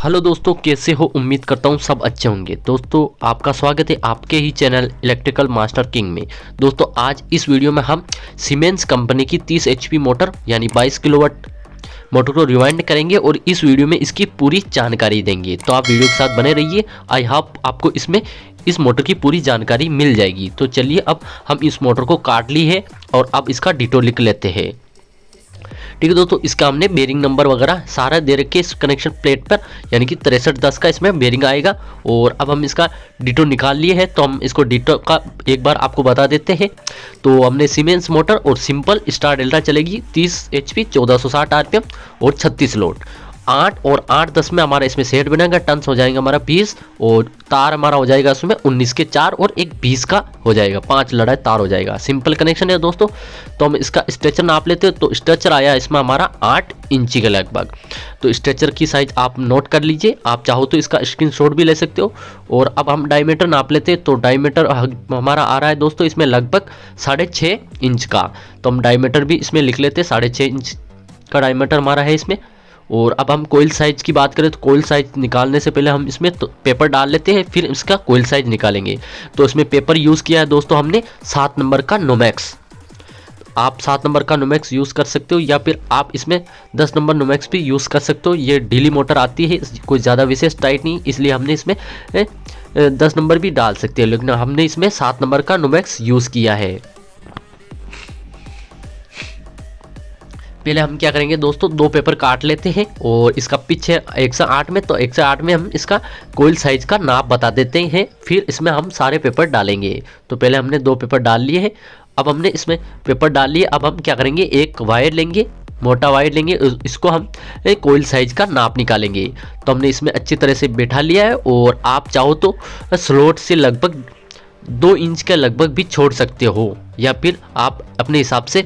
Hello दोस्तों, कैसे हो? उम्मीद करता हूँ सब अच्छे होंगे। दोस्तों आपका स्वागत है आपके ही चैनल इलेक्ट्रिकल मास्टर किंग में। दोस्तों आज इस वीडियो में हम सीमेंस कंपनी की 30 HP मोटर यानी 22 किलोवाट मोटर को रिवाइंड करेंगे और इस वीडियो में इसकी पूरी जानकारी देंगे। तो आप वीडियो के साथ बने रहिए। आई होप आपको इसमें इस मोटर की पूरी जानकारी मिल जाएगी। तो चलिए अब हम इस मोटर को काट ली है और अब इसका डिटेल लिख लेते हैं। ठीक है दोस्तों, इसका हमने बेरिंग नंबर वगैरह सारा दे रखे इस कनेक्शन प्लेट पर, यानी कि 6310 का इसमें बेरिंग आएगा। और अब हम इसका डिटो निकाल लिए हैं, तो हम इसको डिटो का एक बार आपको बता देते हैं। तो हमने सीमेंस मोटर और सिंपल स्टार डेल्टा चलेगी 30 HP 1460 RPM और 36 लोड। 8 और 8-10 में हमारा इसमें सेट बनेगा, टन्स हो जाएगा हमारा 20 और तार हमारा हो जाएगा इसमें 19 के 4 और एक 20 का हो जाएगा, 5 लड़ाई तार हो जाएगा। सिंपल कनेक्शन है दोस्तों। तो हम इसका स्ट्रेचर नाप लेते हैं। तो स्ट्रेचर आया इसमें हमारा 8 इंची के लगभग। तो स्ट्रेचर की साइज आप नोट कर लीजिए, आप चाहो तो इसका स्क्रीनशॉट भी ले सकते हो। और अब हम डायमीटर नाप लेते हैं। तो डायमीटर हमारा आ रहा है दोस्तों इसमें लगभग 6.5 इंच का। तो हम डायमीटर भी इसमें लिख लेते हैं, 6.5 इंच का डायमीटर हमारा है इसमें। और अब हम कोयल साइज की बात करें तो कोयल साइज निकालने से पहले हम इसमें तो पेपर डाल लेते हैं, फिर इसका कोयल साइज निकालेंगे। तो इसमें पेपर यूज़ किया है दोस्तों हमने 7 नंबर का नोमैक्स। आप 7 नंबर का नोमैक्स यूज़ कर सकते हो या फिर आप इसमें 10 नंबर नोमैक्स भी यूज़ कर सकते हो। ये ढीली मोटर आती है, कोई ज़्यादा विशेष टाइट नहीं, इसलिए हमने इसमें 10 नंबर भी डाल सकते हैं, लेकिन हमने इसमें 7 नंबर का नोमैक्स यूज़ किया है। पहले हम क्या करेंगे दोस्तों, 2 पेपर काट लेते हैं और इसका पिच है 108 में। तो 108 में हम इसका कोयल साइज का नाप बता देते हैं, फिर इसमें हम सारे पेपर डालेंगे। तो पहले हमने 2 पेपर डाल लिए हैं। अब हमने इसमें पेपर डाल लिए। अब हम क्या करेंगे, एक वायर लेंगे, मोटा वायर लेंगे, इसको हम कोयल साइज का नाप निकालेंगे। तो हमने इसमें अच्छी तरह से बैठा लिया है। और आप चाहो तो स्लॉट से लगभग 2 इंच के लगभग भी छोड़ सकते हो, या फिर आप अपने हिसाब से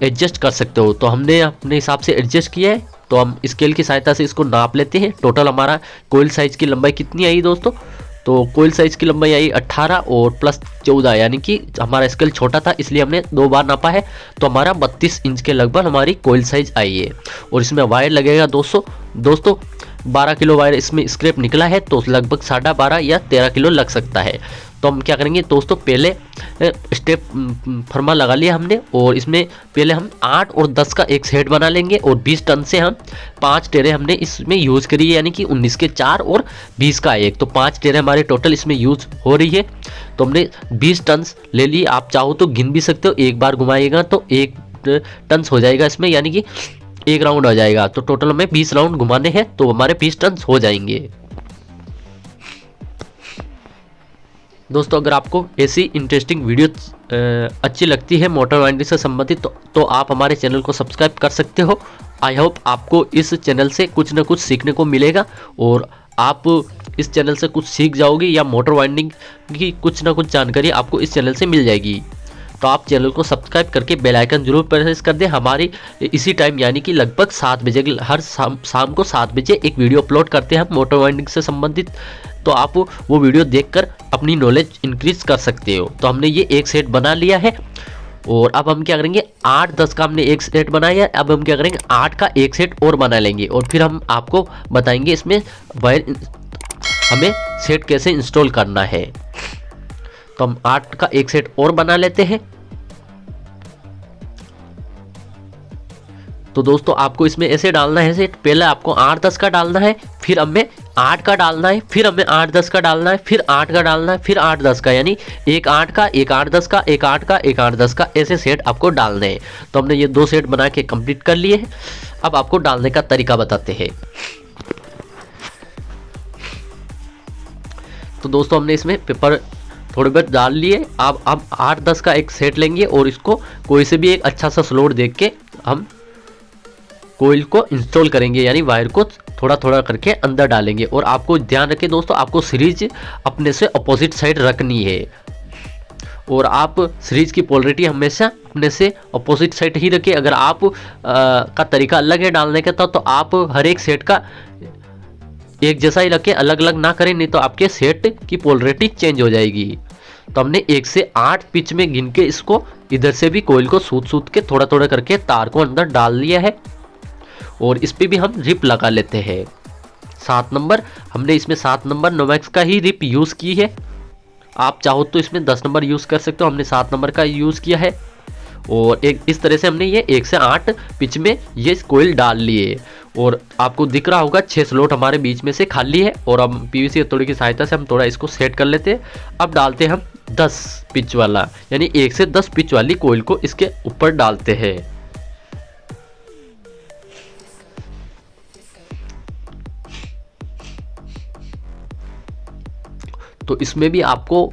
एडजस्ट कर सकते हो। तो हमने अपने हिसाब से एडजस्ट किया है। तो हम स्केल की सहायता से इसको नाप लेते हैं। टोटल हमारा कोयल साइज की लंबाई कितनी आई दोस्तों? तो कोयल साइज की लंबाई आई 18 और प्लस 14, यानी कि हमारा स्केल छोटा था इसलिए हमने 2 बार नापा है। तो हमारा 32 इंच के लगभग हमारी कोयल साइज आई है। और इसमें वायर लगेगा दोस्तों 12 किलो वायर इसमें स्क्रैप निकला है, तो लगभग 12.5 या 13 किलो लग सकता है। तो हम क्या करेंगे दोस्तों, पहले स्टेप फर्मा लगा लिया हमने। और इसमें पहले हम 8 और 10 का एक सेट बना लेंगे। और 20 टन से हम 5 टेरे हमने इसमें यूज़ करी है, यानी कि 19 के 4 और 20 का 1। तो 5 टेरे हमारे टोटल इसमें यूज़ हो रही है। तो हमने 20 टन ले ली। आप चाहो तो गिन भी सकते हो, एक बार घुमाइएगा तो 1 टन हो जाएगा इसमें, यानी कि 1 राउंड हो जाएगा। तो टोटल हमें 20 राउंड घुमाने हैं, तो हमारे 20 टन हो जाएंगे। दोस्तों अगर आपको ऐसी इंटरेस्टिंग वीडियो अच्छी लगती है मोटर वाइंडिंग से संबंधित, तो आप हमारे चैनल को सब्सक्राइब कर सकते हो। आई होप आपको इस चैनल से कुछ ना कुछ सीखने को मिलेगा और आप इस चैनल से कुछ सीख जाओगे, या मोटर वाइंडिंग की कुछ ना कुछ जानकारी आपको इस चैनल से मिल जाएगी। तो आप चैनल को सब्सक्राइब करके बेल आइकन जरूर प्रेस कर दें। हमारी इसी टाइम यानी कि लगभग 7 बजे, हर शाम को 7 बजे एक वीडियो अपलोड करते हैं हम मोटर वाइंडिंग से संबंधित। तो आप वो वीडियो देखकर अपनी नॉलेज इंक्रीज कर सकते हो। तो हमने ये एक सेट बना लिया है। और अब हम क्या करेंगे, 8-10 का हमने एक सेट बनाया है। अब हम क्या करेंगे, 8 का एक सेट और बना लेंगे और फिर हम आपको बताएंगे इसमें वायर हमें सेट कैसे इंस्टॉल करना है। तो हम 8 का एक सेट और बना लेते हैं। तो दोस्तों आपको इसमें ऐसे डालना है सेट, पहले आपको 8-10 का डालना है, फिर हमें 8 का डालना है, फिर हमें 8-10 का डालना है, फिर 8 का डालना है, फिर 8-10 का, यानी एक 8 का, एक 8-10 का, एक 8 का, एक 8-10 का, ऐसे सेट आपको डालने हैं। तो हमने ये 2 सेट बना के कंप्लीट कर लिए हैं। अब आपको डालने का तरीका बताते हैं। तो दोस्तों हमने इसमें पेपर थोड़े बहुत डाल लिए। अब 8-10 का एक सेट लेंगे और इसको कोई से भी एक अच्छा सा स्लॉट देख के हम कोयल को इंस्टॉल करेंगे, यानी वायर को थोड़ा थोड़ा करके अंदर डालेंगे। और आपको ध्यान रखें दोस्तों, आपको सीरीज अपने से अपोजिट साइड रखनी है। और आप सीरीज की पोलरिटी हमेशा अपने से अपोजिट साइड ही रखें। अगर आप का तरीका अलग है डालने का, तो आप हर एक सेट का एक जैसा ही रखें, अलग अलग ना करें, नहीं तो आपके सेट की पोलरिटी चेंज हो जाएगी। तो हमने 1 से 8 पिच में गिन के इसको इधर से भी कोयल को सूत के थोड़ा थोड़ा करके तार को अंदर डाल लिया है। और इस पे भी हम रिप लगा लेते हैं। 7 नंबर, हमने इसमें 7 नंबर नोवैक्स का ही रिप यूज़ की है। आप चाहो तो इसमें 10 नंबर यूज़ कर सकते हो, हमने 7 नंबर का यूज़ किया है। और एक इस तरह से हमने ये 1 से 8 पिच में ये कोयल डाल लिए। और आपको दिख रहा होगा 6 स्लॉट हमारे बीच में से खाली है। और अब पीवीसी हथौड़ी की सहायता से हम थोड़ा इसको सेट कर लेते हैं। अब डालते हैं हम 10 पिच वाला, यानी 1 से 10 पिच वाली कोयल को इसके ऊपर डालते हैं। तो इसमें भी आपको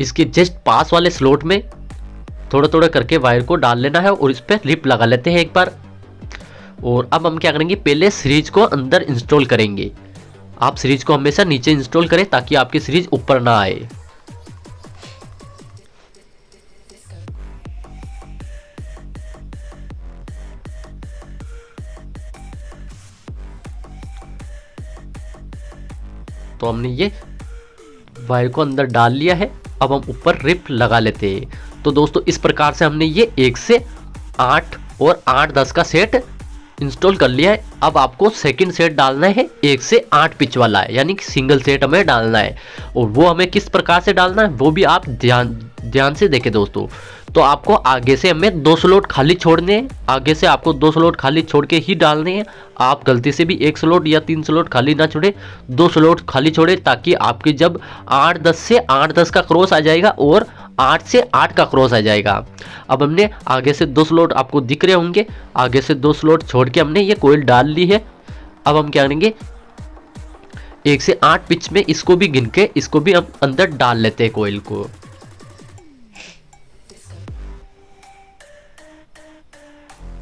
इसके जस्ट पास वाले स्लॉट में थोड़ा थोड़ा करके वायर को डाल लेना है और इस पर रिप लगा लेते हैं एक बार। और अब हम क्या करेंगे, पहले सीरीज को अंदर इंस्टॉल करेंगे। आप सीरीज को हमेशा नीचे इंस्टॉल करें ताकि आपकी सीरीज ऊपर ना आए। तो हमने ये वायर को अंदर डाल लिया है। अब हम ऊपर रिप लगा लेते हैं। तो दोस्तों इस प्रकार से हमने ये 1 से 8 और 8-10 का सेट इंस्टॉल कर लिया है। अब आपको सेकंड सेट डालना है 1 से 8 पिच वाला है, यानी कि सिंगल सेट हमें डालना है। और वो हमें किस प्रकार से डालना है वो भी आप ध्यान से देखें दोस्तों। तो आपको आगे से हमें 2 स्लॉट खाली छोड़ने हैं, आगे से आपको 2 स्लॉट खाली छोड़ के ही डालने हैं। आप गलती से भी 1 स्लॉट या 3 स्लॉट खाली ना छोड़े, 2 स्लॉट खाली छोड़े, ताकि आपकी जब 8-10 से 8-10 का क्रॉस आ जाएगा और 8 से 8 का क्रॉस आ जाएगा। अब हमने आगे से 2 स्लॉट आपको दिख रहे होंगे, आगे से 2 स्लॉट छोड़ के हमने ये कोयल डाल ली है। अब हम क्या करेंगे, 1 से 8 पिच में इसको भी गिन के इसको भी हम अंदर डाल लेते हैं कोयल को।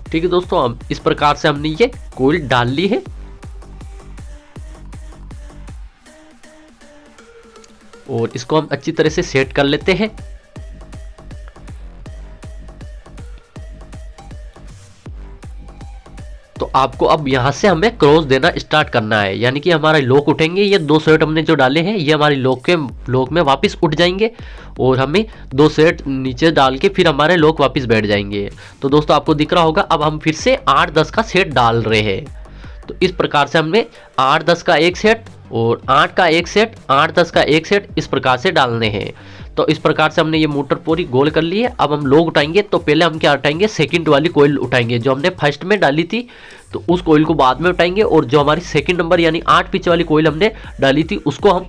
ठीक है दोस्तों, हम इस प्रकार से हमने ये कोयल डाल ली है। और इसको हम अच्छी तरह से सेट कर लेते हैं। तो आपको अब यहां से हमें क्रॉस देना स्टार्ट करना है, यानी कि हमारे लॉक उठेंगे। ये 2 सेट हमने जो डाले हैं ये हमारी लॉक में वापस उठ जाएंगे और हमें 2 सेट नीचे डाल के फिर हमारे लॉक वापस बैठ जाएंगे। तो दोस्तों आपको दिख रहा होगा अब हम फिर से 8-10 का सेट डाल रहे हैं। तो इस प्रकार से हमने 8-10 का एक सेट और 8 का एक सेट, 8-10 का एक सेट इस प्रकार से डालने हैं। तो इस प्रकार से हमने ये मोटर पूरी गोल कर ली है। अब हम लोग उठाएंगे, तो पहले हम क्या उठाएंगे, सेकंड वाली कोयल उठाएंगे जो हमने फर्स्ट में डाली थी। तो उस कोयल को बाद में उठाएंगे और जो हमारी सेकंड नंबर यानी 8 पिच वाली कोयल हमने डाली थी उसको हम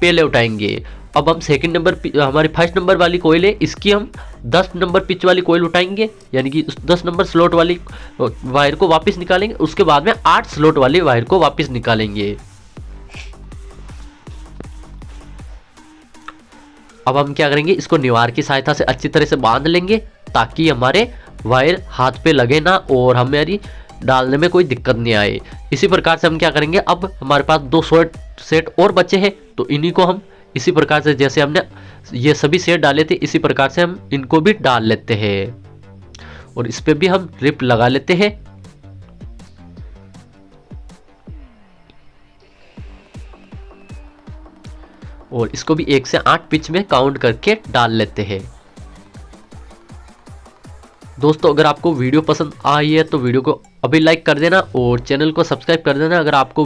पहले उठाएंगे। अब हम सेकंड नंबर हमारी फर्स्ट नंबर वाली कोयल है, इसकी हम 10 नंबर पिच वाली कोयल उठाएंगे, यानी कि 10 नंबर स्लॉट वाली वायर को वापस निकालेंगे। उसके बाद में 8 स्लॉट वाली वायर को वापस निकालेंगे। अब हम क्या करेंगे, इसको निवार की सहायता से अच्छी तरह से बांध लेंगे ताकि हमारे वायर हाथ पे लगे ना और हमारी डालने में कोई दिक्कत नहीं आए। इसी प्रकार से हम क्या करेंगे, अब हमारे पास 2 सेट और बचे हैं, तो इन्हीं को हम इसी प्रकार से जैसे हमने ये सभी सेट डाले थे इसी प्रकार से हम इनको भी डाल लेते हैं और इस पे भी हम रिप लगा लेते हैं। और इसको भी 1 से 8 पिच में काउंट करके डाल लेते हैं। दोस्तों अगर आपको वीडियो पसंद आई है तो वीडियो को अभी लाइक कर देना और चैनल को सब्सक्राइब कर देना। अगर आपको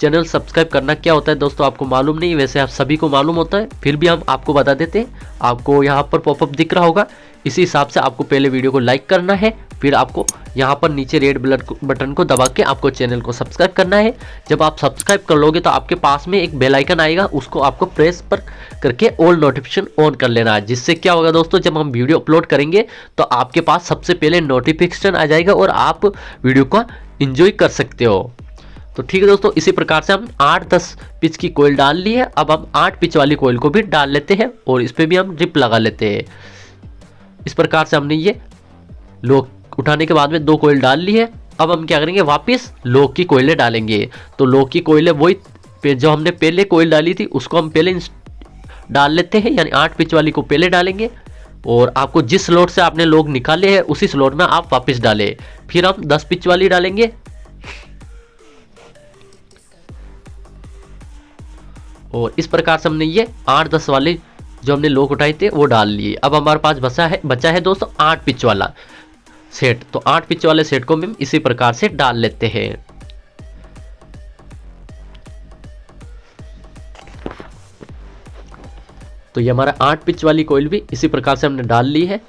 चैनल सब्सक्राइब करना क्या होता है दोस्तों आपको मालूम नहीं, वैसे आप सभी को मालूम होता है, फिर भी हम आपको बता देते हैं। आपको यहाँ पर पॉपअप दिख रहा होगा, इसी हिसाब से आपको पहले वीडियो को लाइक करना है, फिर आपको यहाँ पर नीचे रेड बटन को दबा के आपको चैनल को सब्सक्राइब करना है। जब आप सब्सक्राइब कर लोगे तो आपके पास में एक बेल आइकन आएगा, उसको आपको प्रेस पर करके ऑल नोटिफिकेशन ऑन कर लेना है। जिससे क्या होगा दोस्तों, जब हम वीडियो अपलोड करेंगे तो आपके पास सबसे पहले नोटिफिकेशन आ जाएगा और आप वीडियो को एंजॉय कर सकते हो। तो ठीक है दोस्तों, इसी प्रकार से हम 8-10 पिच की कोयल डाल ली है। अब हम 8 पिच वाली कोयल को भी डाल लेते हैं और इस पर भी हम रिप लगा लेते हैं। इस प्रकार से हमने ये लॉक उठाने के बाद में 2 कोयल डाल ली है। अब हम क्या करेंगे, वापस लॉक की कोयलें डालेंगे। तो लॉक की कोयलें वही जो हमने पहले कोयल डाली थी उसको हम पहले डाल लेते हैं, यानी 8 पिच वाली को पहले डालेंगे और आपको जिस स्लॉट से आपने लॉक निकाले हैं उसी स्लॉट में आप वापस डालें। फिर हम 10 पिच वाली डालेंगे और इस प्रकार से हमने ये 8-10 वाले जो हमने लॉक उठाए थे वो डाल लिए। अब हमारे पास बचा है दोस्तों 8 पिच वाला सेट। तो 8 पिच वाले सेट को हम इसी प्रकार से डाल लेते हैं। तो ये हमारा 8 पिच वाली कोयल भी इसी प्रकार से हमने डाल ली है।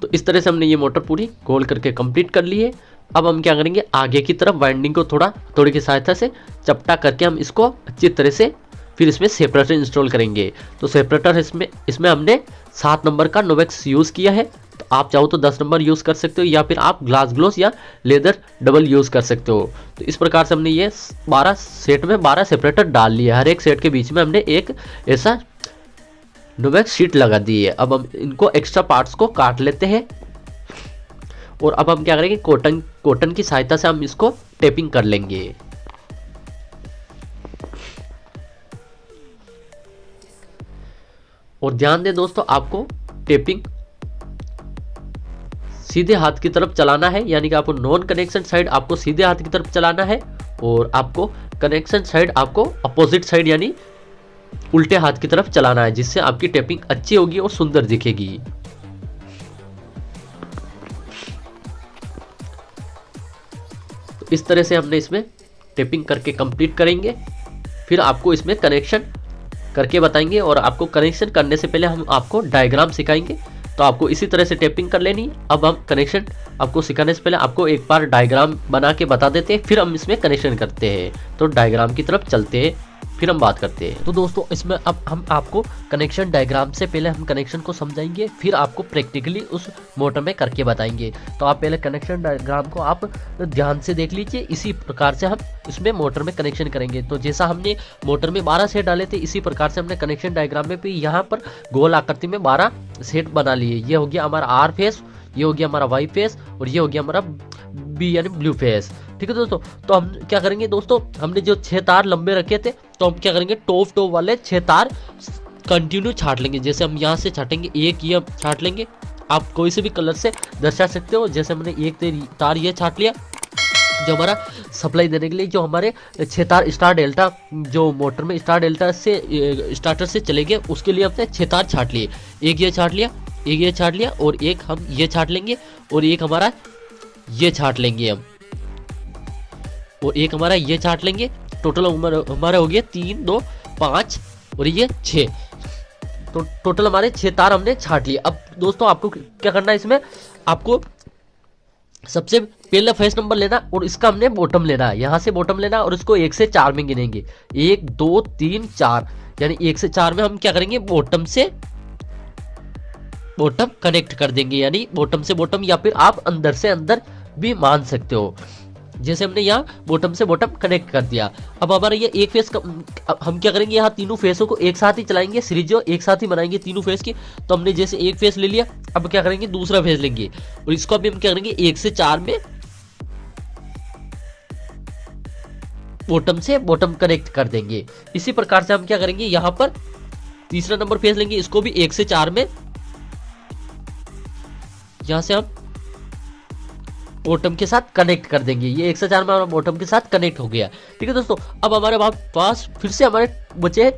तो इस तरह से हमने ये मोटर पूरी गोल करके कंप्लीट कर ली है। अब हम क्या करेंगे, आगे की तरफ वाइंडिंग को थोड़ी की सहायता से चपटा करके हम इसको अच्छी तरह से फिर इसमें सेपरेटर इंस्टॉल करेंगे। तो सेपरेटर इसमें हमने 7 नंबर का नोवेक्स यूज़ किया है। तो आप चाहो तो 10 नंबर यूज़ कर सकते हो, या फिर आप ग्लास ग्लोस या लेदर डबल यूज़ कर सकते हो। तो इस प्रकार से हमने ये 12 सेट में 12 सेपरेटर डाल लिया। हर एक सेट के बीच में हमने एक ऐसा नोवेक्स शीट लगा दी है। अब हम इनको एक्स्ट्रा पार्ट्स को काट लेते हैं और अब हम क्या करेंगे, कॉटन की सहायता से हम इसको टेपिंग कर लेंगे। और ध्यान दें दोस्तों, आपको टेपिंग सीधे हाथ की तरफ चलाना है, यानी कि आपको नॉन कनेक्शन साइड आपको सीधे हाथ की तरफ चलाना है और आपको कनेक्शन साइड आपको अपोजिट साइड यानी उल्टे हाथ की तरफ चलाना है, जिससे आपकी टेपिंग अच्छी होगी और सुंदर दिखेगी। तो इस तरह से हमने इसमें टेपिंग करके कंप्लीट करेंगे, फिर आपको इसमें कनेक्शन करके बताएंगे। और आपको कनेक्शन करने से पहले हम आपको डायग्राम सिखाएंगे, तो आपको इसी तरह से टेपिंग कर लेनी है। अब हम कनेक्शन आपको सिखाने से पहले आपको एक बार डायग्राम बना के बता देते हैं, फिर हम इसमें कनेक्शन करते हैं। तो डायग्राम की तरफ चलते हैं, फिर हम बात करते हैं। तो दोस्तों, इसमें अब हम आपको कनेक्शन डायग्राम से पहले हम कनेक्शन को समझाएंगे, फिर आपको प्रैक्टिकली उस मोटर में करके बताएंगे। तो आप पहले कनेक्शन डायग्राम को आप ध्यान से देख लीजिए। इसी प्रकार से हम इसमें मोटर में कनेक्शन करेंगे। तो जैसा हमने मोटर में 12 सेट डाले थे, इसी प्रकार से हमने कनेक्शन डायग्राम में भी यहाँ पर गोल आकृति में 12 सेट बना लिए। ये हो गया हमारा आर फेस, ये हो गया हमारा वाई फेस और ये हो गया हमारा बी यानी ब्लू फेस। ठीक है दोस्तों, तो हम क्या करेंगे दोस्तों, हमने जो 6 तार लंबे रखे थे, तो हम क्या करेंगे, टॉप वाले 6 तार कंटिन्यू छाट लेंगे। जैसे हम यहाँ से छाटेंगे, एक ये छाट लेंगे। आप कोई से भी कलर से दर्शा सकते हो। जैसे हमने एक तार ये छाट लिया, जो हमारा सप्लाई देने के लिए जो हमारे 6 तार स्टार डेल्टा जो मोटर में स्टार डेल्टा से स्टार्टर से चलेंगे, उसके लिए हमने 6 तार छाट लिए। एक ये छाट लिया, एक ये छाट लिया और एक हम ये छाट लेंगे और एक हमारा ये छाट लेंगे हम, और एक हमारा ये छाट लेंगे। टोटल हमारे हो गया 3, 2, 5 और ये 6। तो टोटल हमारे 6 तार हमने छाट लिए। अब दोस्तों, आपको क्या करना है, इसमें आपको सबसे पहले फेस नंबर लेना और इसका हमने बॉटम लेना है। यहाँ से बॉटम लेना और इसको 1 से 4 में गिनेंगे। 1, 2, 3, 4 यानी 1 से 4 में हम क्या करेंगे, बॉटम से बॉटम कनेक्ट कर देंगे। यानी बॉटम से बॉटम या फिर आप अंदर से अंदर भी मान सकते हो। जैसे हमने यहाँ बॉटम से बॉटम कनेक्ट कर दिया। अब हमारा ये एक फेस हम क्या करेंगे, यहाँ तीनों फेसों को एक साथ ही चलाएंगे, सीरीज जो एक साथ ही बनाएंगे तीनों फेस की। तो हमने जैसे एक फेस ले लिया, अब क्या करेंगे, दूसरा फेस लेंगे और इसको अभी हम क्या करेंगे, 1 से 4 में बॉटम से बॉटम कनेक्ट कर देंगे। इसी प्रकार से हम क्या करेंगे, यहाँ पर तीसरा नंबर फेस लेंगे, इसको भी 1 से 4 में यहां से हम बॉटम के साथ कनेक्ट कर देंगे। ये 1 से 4 में हमारा बॉटम के साथ कनेक्ट हो गया। ठीक है दोस्तों, अब हमारे पास फिर से हमारे बचे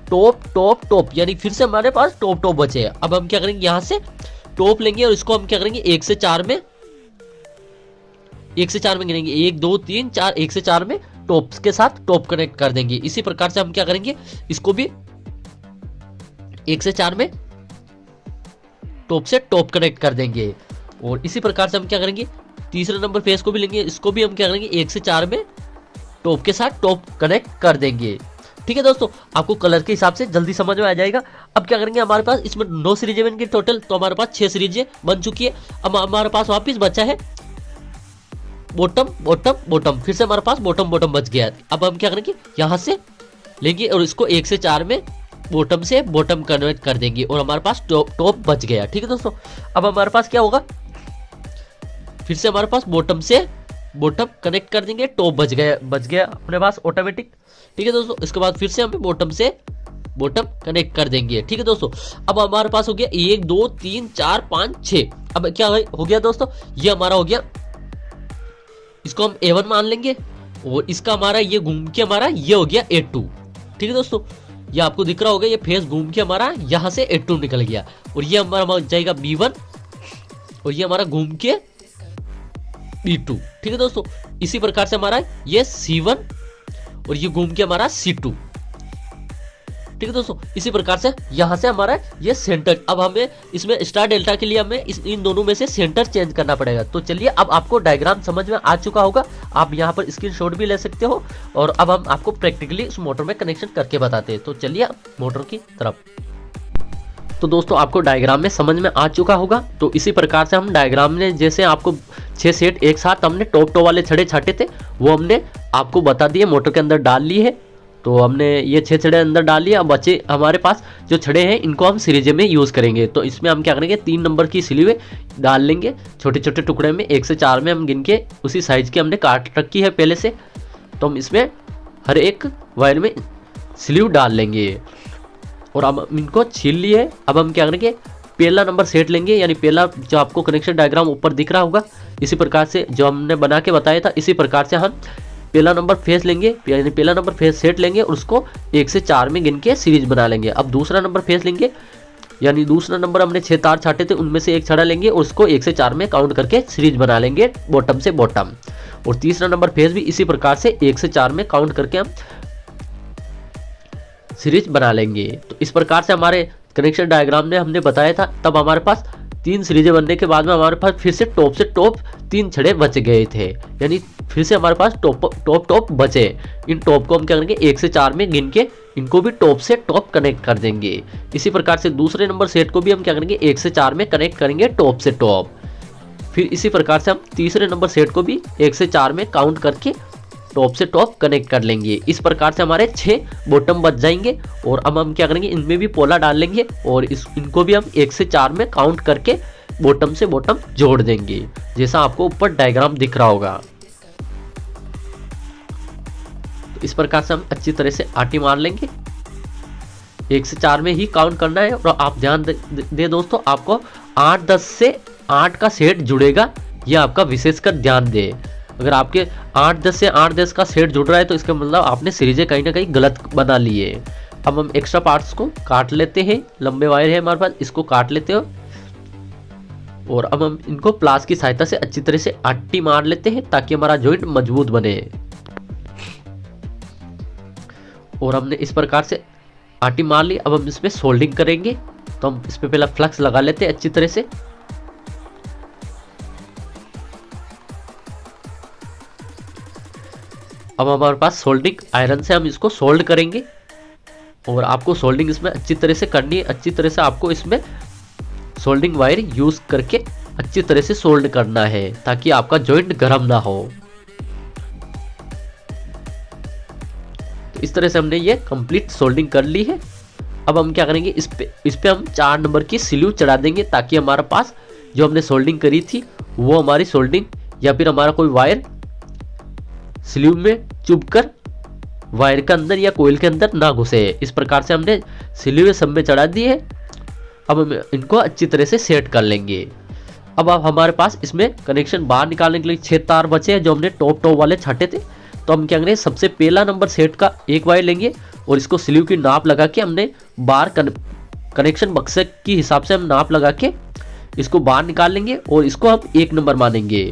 टॉप टॉप टॉप, यानी फिर से हमारे पास टॉप टॉप बचे हैं। अब हम क्या करेंगे, यहां से टॉप लेंगे और इसको हम क्या करेंगे, 1 से 4 में गिनेंगे। 1, 2, 3, 4, 1 से 4 में टॉप के साथ टॉप कनेक्ट कर देंगे। इसी प्रकार से हम क्या करेंगे, इसको भी 1 से 4 में टॉप से टॉप कनेक्ट कर देंगे। और इसी प्रकार से हम क्या करेंगे, तीसरे नंबर फेस को भी लेंगे, इसको भी हम क्या करेंगे, 1 से 4 में टॉप के साथ टॉप कनेक्ट कर देंगे। ठीक है दोस्तों, आपको कलर के हिसाब से जल्दी समझ में आ जाएगा। अब क्या करेंगे, हमारे पास इसमें 9 सीरीजें बन टोटल, तो हमारे पास 6 सीरीजें बन चुकी है। अब हमारे पास वापिस बचा है बॉटम बॉटम बॉटम, फिर से हमारे पास बॉटम बॉटम बच गया। अब हम क्या करेंगे, यहां से लेंगे और इसको 1 से 4 में बॉटम से बॉटम कन्वर्ट कर देंगे और हमारे पास टॉप बच गया। ठीक है दोस्तों, अब हमारे पास क्या होगा, फिर से हमारे पास बॉटम से बॉटम कनेक्ट कर देंगे, टॉप बच गया अपने पास ऑटोमेटिक। ठीक है दोस्तों, इसके बाद फिर से हम बॉटम से बॉटम कनेक्ट कर देंगे। ठीक है दोस्तों, अब हमारे पास हो गया 1, 2, 3, 4, 5, 6। अब क्या हो गया दोस्तों, ये हमारा हो गया, इसको हम A1 मान लेंगे और इसका हमारा ये घूम के हमारा ये हो गया A2। ठीक है दोस्तों, ये आपको दिख रहा होगा, ये फेस घूम के हमारा यहाँ से A2 निकल गया और ये हमारा जाएगा B1 और ये हमारा घूम के B2। ठीक है दोस्तों, इसी प्रकार से हमारा ये C1 और ये घूम के हमारा C2। ठीक है दोस्तों, इसी प्रकार से यहाँ से हमारा ये सेंटर, अब हमें इसमें स्टार डेल्टा के लिए हमें इन दोनों में से सेंटर चेंज करना पड़ेगा। तो चलिए, अब आपको डायग्राम समझ में आ चुका होगा, आप यहाँ पर स्क्रीनशॉट भी ले सकते हो और अब हम आपको प्रैक्टिकली इस मोटर में कनेक्शन करके बताते हैं। तो चलिए मोटर की तरफ। तो दोस्तों, आपको डायग्राम में समझ में आ चुका होगा। तो इसी प्रकार से हम डायग्राम में जैसे आपको 6 सेट एक साथ हमने टॉप वाले छड़े छाटे थे, वो हमने आपको बता दिए, मोटर के अंदर डाल लिए है। तो हमने ये 6 छड़े अंदर डाल लिए। अब बचे हमारे पास जो छड़े हैं, इनको हम सीरीज में यूज़ करेंगे। तो इसमें हम क्या करेंगे, 3 नंबर की स्लीव डाल लेंगे छोटे छोटे टुकड़े में, 1 से 4 में हम गिन के उसी साइज की हमने काट रखी है पहले से। तो हम इसमें हर एक वायर में स्लीव डाल लेंगे और अब इनको छील लिए। अब हम क्या करेंगे, पहला नंबर सेट लेंगे, यानी पहला जो आपको कनेक्शन डायग्राम ऊपर दिख रहा होगा, इसी प्रकार से जो हमने बना के बताया था, इसी प्रकार से हम पहला नंबर फेस लेंगे, यानी पहला नंबर फेस सेट लेंगे और उसको 1 से 4 में गिन के सीरीज बना लेंगे। अब दूसरा नंबर फेस लेंगे, यानी दूसरा नंबर हमने 6 तार छाटे थे, उनमें से एक छड़ा लेंगे और उसको 1 से 4 में काउंट करके सीरीज बना लेंगे बॉटम से बॉटम। और तीसरा नंबर फेस भी इसी प्रकार से 1 से 4 में काउंट करके हम सीरीज बना लेंगे। तो इस प्रकार से हमारे कनेक्शन डायग्राम में हमने बताया था। तब हमारे पास 3 सीरीजें बनने के बाद में हमारे पास फिर से टॉप 3 छड़े बच गए थे, यानी फिर से हमारे पास टॉप बचे। इन टॉप को हम क्या करेंगे, 1 से 4 में गिन के इनको भी टॉप से टॉप कनेक्ट कर देंगे। इसी प्रकार से दूसरे नंबर सेट को भी हम क्या करेंगे, 1 से 4 में कनेक्ट करेंगे टॉप से टॉप। फिर इसी प्रकार से हम तीसरे नंबर सेट को भी 1 से 4 में काउंट करके टॉप से टॉप कनेक्ट कर लेंगे। इस प्रकार से हमारे 6 बॉटम बच जाएंगे। और अब हम क्या करेंगे, इनमें भी पोला डाल लेंगे और इनको भी हम 1 से 4 में काउंट करके बॉटम से बॉटम जोड़ देंगे, जैसा आपको ऊपर डायग्राम दिख रहा होगा। तो इस प्रकार से हम अच्छी तरह से आटी मार लेंगे। 1 से 4 में ही काउंट करना है। और आप ध्यान दे दोस्तों, आपको 8-10 से 8 का सेट जुड़ेगा, यह आपका विशेषकर ध्यान दे। अगर आपके 8-10 से 8-10 का सेट जुड़ रहा है तो इसका मतलब आपने सीरीजें कहीं ना कहीं गलत बना ली है। अब हम एक्स्ट्रा पार्ट्स को काट लेते हैं, लंबे वायर है हमारे पास, इसको काट लेते हो और अब हम इनको प्लास की सहायता से अच्छी तरह से आटी मार लेते हैं ताकि हमारा जॉइंट मजबूत बने। और हमने इस प्रकार से आटी मार ली। अब हम इसमें सोल्डिंग करेंगे। तो हम इस पे पहला फ्लक्स लगा लेते हैं अच्छी तरह से। अब हमारे पास सोल्डिंग आयरन से हम इसको सोल्ड करेंगे और आपको सोल्डिंग इसमें अच्छी तरह से करनी है। अच्छी तरह से आपको इसमें सोल्डिंग वायर यूज करके अच्छी तरह से सोल्ड करना है ताकि आपका जॉइंट गर्म ना हो। तो इस तरह से हमने ये कंप्लीट सोल्डिंग कर ली है। अब हम क्या करेंगे, इस पे हम 4 नंबर की स्लीव चढ़ा देंगे ताकि हमारे पास जो हमने सोल्डिंग करी थी वो हमारी सोल्डिंग या फिर हमारा कोई वायर स्लीव में चुभकर वायर के अंदर या कोयल के अंदर ना घुसे। इस प्रकार से हमने स्लीव सब में चढ़ा दी है। अब हम इनको अच्छी तरह से सेट कर लेंगे। अब हमारे पास इसमें कनेक्शन बाहर निकालने के लिए 6 तार बचे हैं जो हमने टॉप वाले छाटे थे। तो हम क्या करेंगे, सबसे पहला नंबर सेट का एक वायर लेंगे और इसको स्लीव की नाप लगा के हमने बाहर कनेक्शन बक्से की हिसाब से हम नाप लगा के इसको बाहर निकाल लेंगे और इसको हम 1 नंबर मानेंगे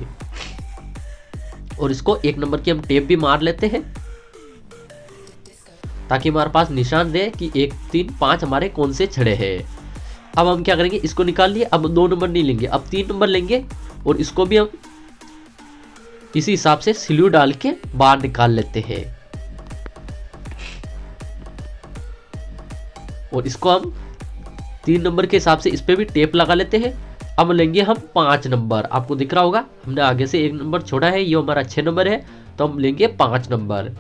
और इसको 1 नंबर की हम टेप भी मार लेते हैं ताकि हमारे पास निशान दे कि 1, 3, 5 हमारे कौन से छड़े हैं। अब हम क्या करेंगे, इसको निकाल लिए। अब 2 नंबर नहीं लेंगे, अब 3 नंबर लेंगे और इसको भी हम इसी हिसाब से स्लीव डाल के बाहर निकाल लेते हैं और इसको हम 3 नंबर के हिसाब से इस पे भी टेप लगा लेते हैं। अब लेंगे हम 5 नंबर, आपको दिख रहा होगा हमने आगे से 1 नंबर छोड़ा है, ये हमारा 6 नंबर है। तो हम लेंगे 5 नंबर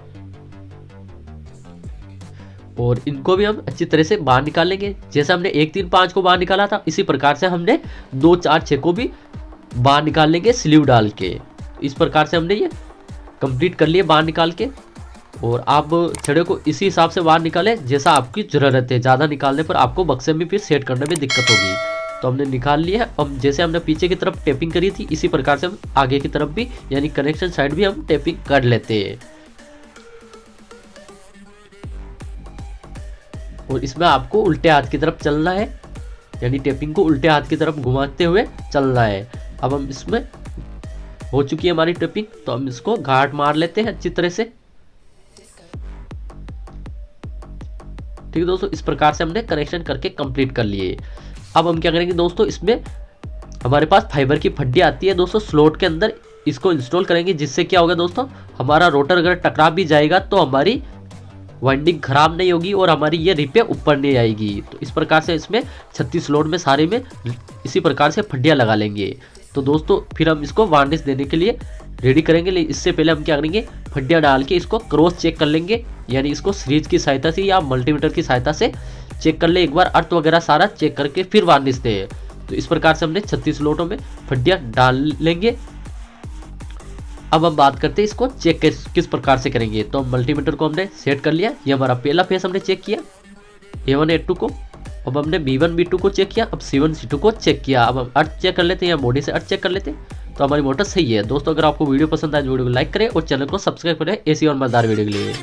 और इनको भी हम अच्छी तरह से बाहर निकालेंगे। जैसे हमने 1, 3, 5 को बाहर निकाला था, इसी प्रकार से हमने 2, 4, 6 को भी बाहर निकाल लेंगे स्लीव डाल के। इस प्रकार से हमने ये कंप्लीट कर लिए बाहर निकाल के। और आप छड़े को इसी हिसाब से बाहर निकालें जैसा आपकी ज़रूरत है। ज़्यादा निकालने पर आपको बक्से में फिर सेट करने में दिक्कत होगी। तो हमने निकाल लिया। अब जैसे हमने पीछे की तरफ टेपिंग करी थी, इसी प्रकार से हम आगे की तरफ भी यानी कनेक्शन साइड भी हम टेपिंग कर लेते हैं। और इसमें आपको उल्टे हाथ की तरफ चलना है, यानी टेपिंग को उल्टे हाथ की तरफ घुमाते हुए चलना है। अब हम इसमें हो चुकी है हमारी ट्रिपिंग, तो हम इसको घाट मार लेते हैं अच्छी तरह से। ठीक है दोस्तों, इस प्रकार से हमने कनेक्शन करके कंप्लीट कर लिए। अब हम क्या करेंगे दोस्तों, इसमें हमारे पास फाइबर की फड्डी आती है दोस्तों स्लॉट के अंदर, इसको इंस्टॉल करेंगे, जिससे क्या होगा दोस्तों, हमारा रोटर अगर टकरा भी जाएगा तो हमारी वाइंडिंग खराब नहीं होगी और हमारी ये रिपे ऊपर नहीं आएगी। तो इस प्रकार से इसमें 36 स्लॉट में सारे में इसी प्रकार से फड्डियाँ लगा लेंगे। तो दोस्तों फिर हम इसको वार्निश देने के लिए रेडी करेंगे, लेकिन इससे पहले हम क्या करेंगे, फड्डियाँ डाल के इसको क्रॉस चेक कर लेंगे, यानी इसको सीरीज की सहायता से या मल्टीमीटर की सहायता से चेक कर ले एक बार, अर्थ वगैरह सारा चेक करके फिर वार्निश दें। तो इस प्रकार से हमने 36 स्लॉटों में फड्डियाँ डाल लेंगे। अब हम बात करते हैं इसको चेक किस प्रकार से करेंगे। तो मल्टीमीटर को हमने सेट कर लिया, ये हमारा पहला फेस हमने चेक किया A1 A2 को। अब हमने B1 B2 को चेक किया, अब C1 C2 को चेक किया। अब हम अर्थ चेक कर लेते हैं या बॉडी से अर्थ चेक कर लेते हैं, तो हमारी मोटर सही है। दोस्तों अगर आपको वीडियो पसंद आए तो वीडियो को लाइक करें और चैनल को सब्सक्राइब करें ऐसी और मजेदार वीडियो के लिए।